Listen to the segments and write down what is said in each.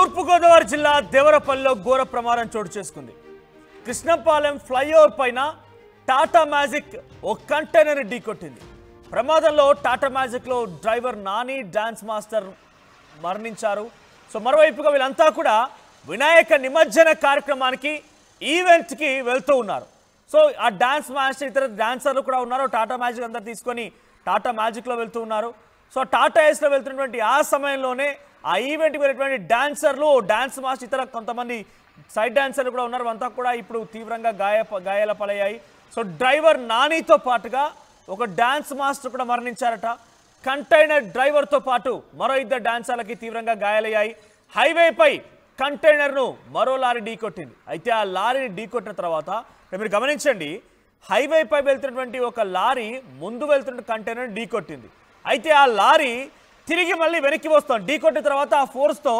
తూర్పుగోదావరి జిల్లా దేవరపల్లిలో ఘోర ప్రమాదం చోటు చేసుకుంది. కృష్ణపాలెం ఫ్లైఓవర్ పైన టాటా మ్యాజిక్ ఓ కంటైనర్ ఢీకొట్టింది. ప్రమాదంలో టాటా మ్యాజిక్లో డ్రైవర్ నాని, డాన్స్ మాస్టర్ మరణించారు. సో మరోవైపుగా వీళ్ళంతా కూడా వినాయక నిమజ్జన కార్యక్రమానికి ఈవెంట్కి వెళ్తూ ఉన్నారు. సో ఆ డాన్స్ మాస్టర్ ఇతర డాన్సర్లు కూడా ఉన్నారు. టాటా మ్యాజిక్ అందరు తీసుకొని టాటా మ్యాజిక్లో వెళ్తూ ఉన్నారు. సో టాటా ఏస్లో వెళ్తున్నటువంటి ఆ సమయంలోనే ఆ ఈవెంట్కి వెళ్ళినటువంటి డాన్సర్లు, డాన్స్ మాస్టర్, ఇతర కొంతమంది సైడ్ డాన్సర్లు కూడా ఉన్నారు. అంతా కూడా ఇప్పుడు తీవ్రంగా గాయాల పాలయ్యాయి. సో డ్రైవర్ నానితో పాటుగా ఒక డాన్స్ మాస్టర్ కూడా మరణించారట. కంటైనర్ డ్రైవర్తో పాటు మరో ఇద్దరు డాన్సర్లకి తీవ్రంగా గాయాలయ్యాయి. హైవేపై కంటైనర్ను మరో లారీ ఢీకొట్టింది. అయితే ఆ లారీని ఢీకొట్టిన తర్వాత మీరు గమనించండి, హైవేపై వెళ్తున్నటువంటి ఒక లారీ ముందు వెళ్తున్న కంటైనర్ ఢీకొట్టింది. అయితే ఆ లారీ తిరిగి మళ్ళీ వెనక్కి వస్తోంది. ఢీకొట్టిన తర్వాత ఆ ఫోర్స్తో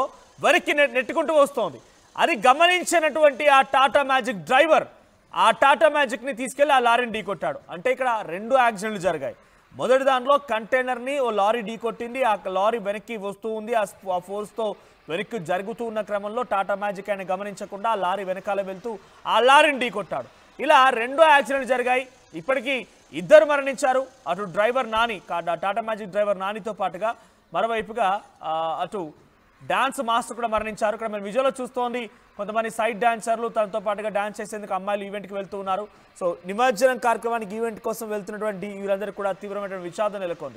వెనక్కి నెట్టుకుంటూ వస్తోంది. అది గమనించినటువంటి ఆ టాటా మ్యాజిక్ డ్రైవర్ ఆ టాటా మ్యాజిక్ని తీసుకెళ్లి ఆ లారీని ఢీకొట్టాడు. అంటే ఇక్కడ రెండు యాక్సిడెంట్లు జరిగాయి. మొదటి దాంట్లో కంటైనర్ని ఓ లారీ ఢీకొట్టింది. ఆ లారీ వెనక్కి వస్తూ ఉంది. ఆ ఫోర్స్తో వెనక్కి జరుగుతూ ఉన్న క్రమంలో టాటా మ్యాజిక్ ఆయన గమనించకుండా ఆ లారీ వెనకాల వెళ్తూ ఆ లారీని ఢీకొట్టాడు. ఇలా రెండు యాక్సిడెంట్లు జరిగాయి. ఇప్పటికీ ఇద్దరు మరణించారు. అటు driver Nani, Tata Magic driver నానితో పాటుగా మరోవైపుగా అటు డాన్స్ మాస్టర్ కూడా మరణించారు. ఇక్కడ మనం విజువల్లో చూస్తోంది కొంతమంది సైడ్ డాన్సర్లు, తనతో పాటుగా డాన్స్ చేసేందుకు అమ్మాయిలు ఈవెంట్కి వెళ్తూ ఉన్నారు. సో నిమజ్జనం కార్యక్రమానికి ఈవెంట్ కోసం వెళ్తున్నటువంటి వీరందరూ కూడా తీవ్రమైనటువంటి విషాదం నెలకొంది.